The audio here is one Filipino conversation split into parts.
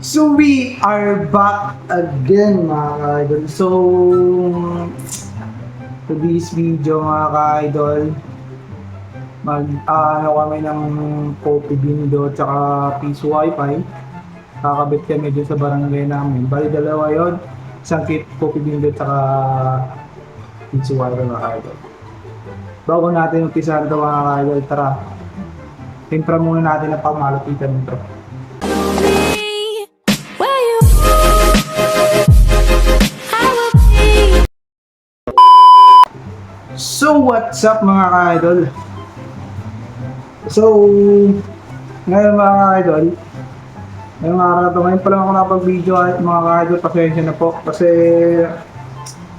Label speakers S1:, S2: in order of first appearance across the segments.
S1: So we are back again mga ka-idol. So to this video mga ka-idol, ano kami ng Coffee Bindo tsaka Piso Wi-Fi. Kakabit kami dun sa barangay namin. Bali dalawa yun. Isang kit Coffee Bindo tsaka Piso Wi-Fi mga ka-idol. Bago natin umpisahan ito mga ka-idol, tara. Timpra muna natin ang pamalapitan nito. So what's up mga ka-idol? So ngayon mga ka-idol, ngayong araw na to, ngayon pa lang ako napag-video at mga ka-idol, pasensya na po kasi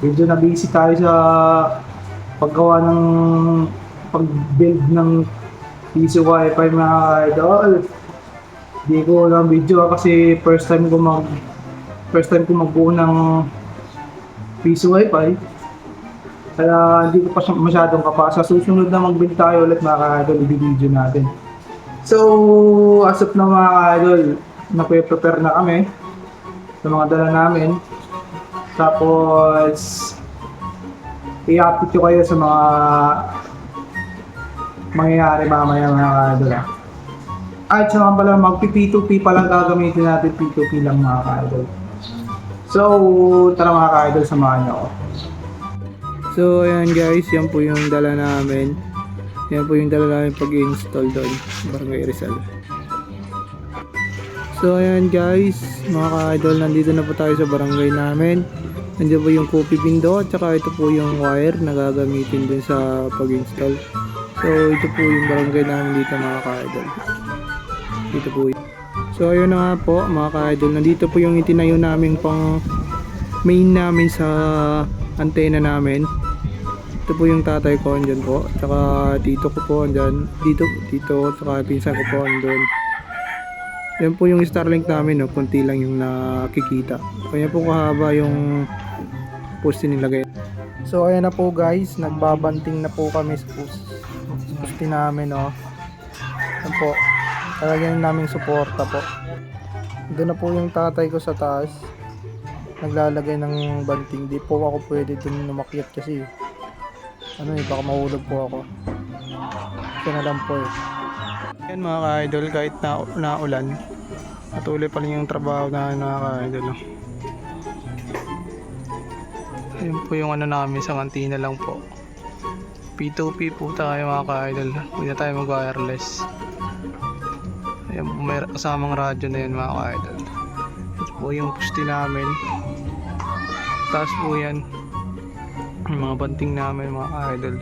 S1: medyo na busy tayo sa paggawa ng pag-build ng PC Wi-Fi mga ka-idol. Hindi ko lang video kasi first time ko magbuo ng PC Wi-Fi. Kaya hindi ko pa masyadong kapasa. Susunod na mag-build tayo ulit mga ka-idol, i-video natin. So, as of now mga ka-idol, nape-prepare na kami sa mga dala namin. Tapos, i-update ko kayo sa mga mangyayari mamaya mga ka-idol. At sa mga pala, mag-P2P pa lang gagamitin natin, P2P lang mga ka-idol. So, tara mga ka-idol, samahan niyo ako. So, ayan guys, yan po yung dala namin. Yan po yung dala namin pag-install doon, Barangay Rizal. So, ayan guys, mga ka-idol, nandito na po tayo sa barangay namin. Nandiyan po yung Coffee Bindo at saka ito po yung wire na gagamitin din sa pag-install. So, ito po yung barangay namin dito mga ka-idol. Dito po yun. So, ayun na nga po mga ka-idol, nandito po yung itinayo namin pang main namin sa antena namin. Ito po yung tatay ko andyan po, tsaka tito ko po andyan, dito, tsaka pinsan ko po andun. Yan po yung Starlink namin, no? Kunti lang yung nakikita. Kaya po kahaba yung poste nilagay. So ayan na po guys, nagbabanting na po kami sa poste namin, no? Yan po, talagyan namin suporta po. Doon na po yung tatay ko sa taas, naglalagay ng banting. Di po ako pwede dun umakyat kasi baka mahulog po ako. Ito na lang po eh. Yan mga ka-idol, kahit na ulan, patuloy pa rin yung trabaho na mga ka-idol. Yun po yung namin sa kantina lang po. P2P po tayo mga ka-idol, hindi na tayo mag-wireless. Ayan po, may kasamang radyo na yun mga ka-idol. Ito po yung pusti namin. Taas po yan yung mga banting namin mga idol.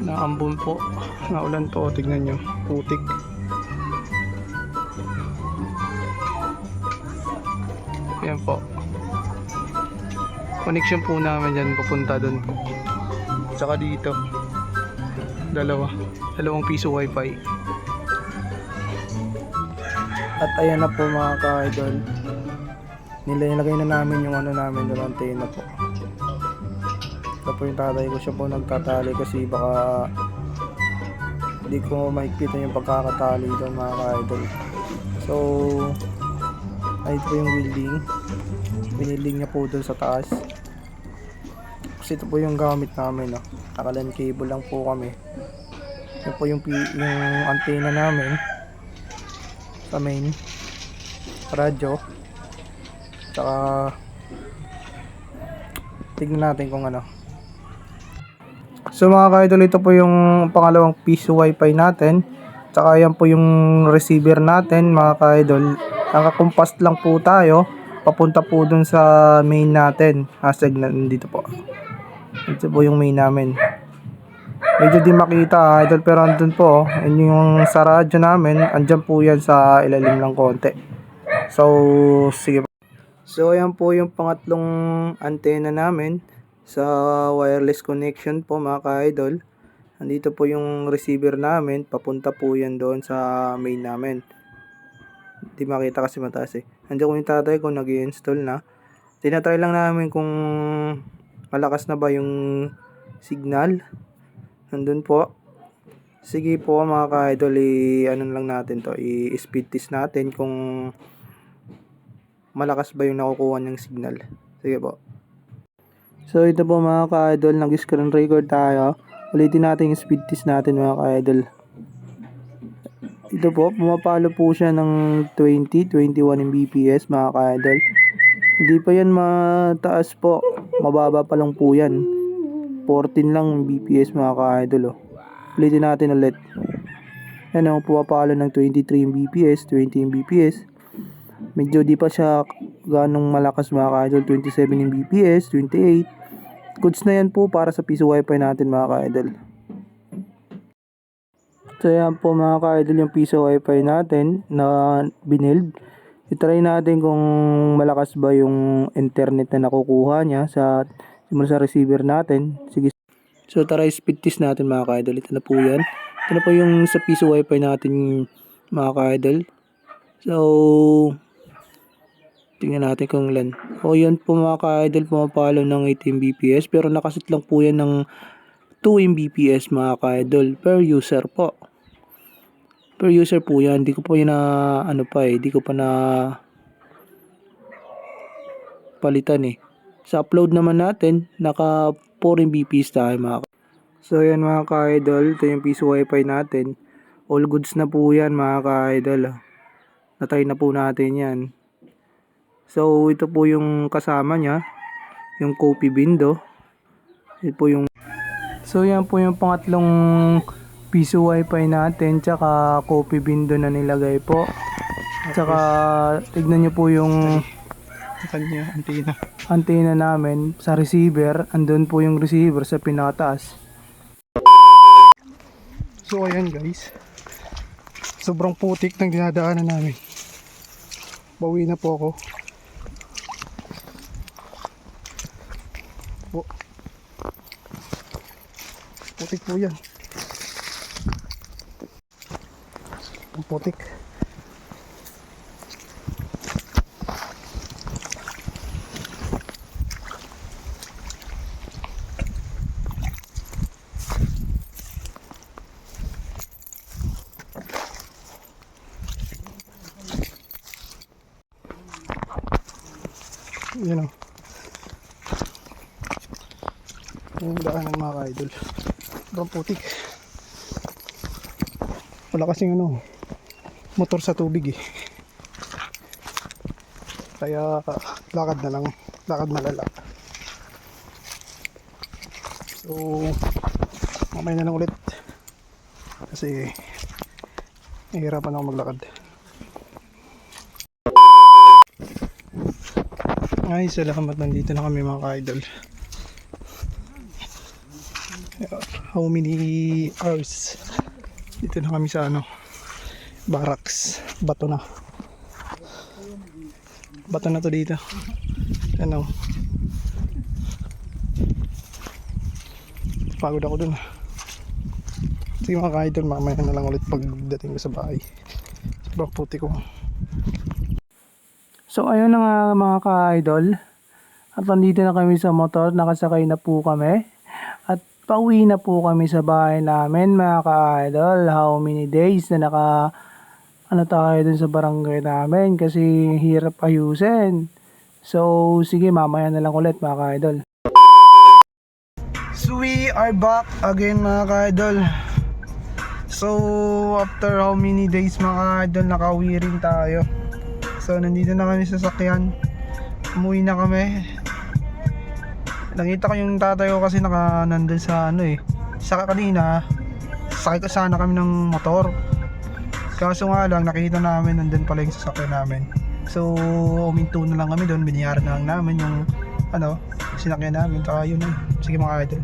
S1: Naambon po, naulan po, tignan nyo, putik. Yan po, connection po namin dyan papunta dun po, tsaka dito dalawang piso wifi. At ayan na po mga ka-idol, nilagay na namin yung namin doon, antena po. Ito po yung tatay ko, siya po nagtatali kasi baka hindi ko mahigpitan yung pagkakatali doon mga ka-idol. So ay ito po yung welding, biniling niya po doon sa taas kasi ito po yung gamit namin, no? Naka-LAN cable lang po kami. Ito po yung antena namin sa main radyo. Tsaka tignan natin kung So mga ka-idol, ito po yung pangalawang piso wifi natin. Tsaka yan po yung receiver natin mga ka-idol. Nakakumpas lang po tayo papunta po dun sa main natin. Hashtag nandito po. Ito po yung main namin. Medyo di makita idol, pero andun po. Yan yung sa radyo namin. Andyan po yan sa ilalim lang konti. So sige. So ayan po yung pangatlong antena namin sa wireless connection po mga ka-idol. Nandito po yung receiver namin, papunta po yan doon sa main namin. Hindi makita kasi mataas eh. Nandiyan ko yung tatay ko, nag-i-install na. Tinatry lang namin kung malakas na ba yung signal. Nandun po. Sige po mga ka-idol, ano lang natin to, i-speed test natin kung malakas ba yung nakukuha ng signal. Sige po. So ito po mga ka-idol, nag-screen record tayo. Ulitin natin yung speed test natin mga ka-idol. Ito po, pumapalo po siya ng 20, 21 Mbps mga ka-idol. Hindi pa yan mataas po, mababa pa lang po yan. 14 lang Mbps mga ka-idol. Ulitin natin ulit. Yan ang pumapalo ng 23 Mbps, 20 Mbps. Medyo di pa siya ganong malakas mga ka-idol, 27 Mbps, 28. Goods na yan po para sa piso wifi natin mga ka-idol. So yan po mga ka-idol yung piso wifi natin na binild. I-try natin kung malakas ba yung internet na nakukuha niya sa receiver natin. Sige. So tara speed test natin mga ka-idol. Ito na po yan. Ito na po yung sa piso wifi natin mga ka-idol. So tingnan natin kung ilan. O yan po mga ka-idol, pumapalo ng 18 Mbps pero nakasit lang po yan ng 2 Mbps mga ka-idol per user po. Per user po yan. Hindi ko po yun na hindi ko pa na palitan eh. Sa upload naman natin, naka 4 Mbps tayo mga. So yan mga ka-idol, ito yung piso wifi natin. All goods na po yan mga ka-idol. Natry na po natin yan. So ito po yung kasama niya, yung Copy Bindo. Ito po yung So yan po yung pangatlong piso wifi natin, tsaka Copy Bindo na nilagay po. Tsaka tignan nyo po yung
S2: Kanya
S1: antena namin sa receiver. Andun po yung receiver sa pinakataas.
S2: So ayan guys, sobrang putik ng dinadaanan namin. Bawi na po ako. Putik po yan. Ang putik. Yan o. Yung daanan mga ka-idol. Sobrang putik. Wala kasing motor sa tubig eh. Kaya lakad na lang. Lakad malala. So mamaya na lang ulit. Kasi nahihirapan ako maglakad. Ay, salamat, nandito na kami mga ka-idol. How many hours? Dito na kami sa barracks. Bato na. Bato na to dito. Pagod ako dun. Sige mga ka-idol, mamaya na lang ulit pagdating ko sa bahay. Sobrang puti ko.
S1: So ayun na nga mga ka-idol. At nandito na kami sa motor, nakasakay na po kami. At pauwi na po kami sa bahay namin mga ka-idol. How many days na tayo dun sa barangay namin kasi hirap ayusin. So sige, mamaya na lang ulit mga ka-idol.
S2: So we are back again mga ka-idol. So after how many days mga ka-idol, nakauwi rin tayo. So nandito na kami sa sasakyan. Umuwi na kami. Nakita ko yung tatay ko kasi nandun sa Saka kanina sakay ko sana kami ng motor. Kaso nga lang nakita namin nandun pala yung sasakyan namin. So uminto na lang kami doon. Binayaran na lang namin yung sinakyan namin. Saka yun. Sige mga idol.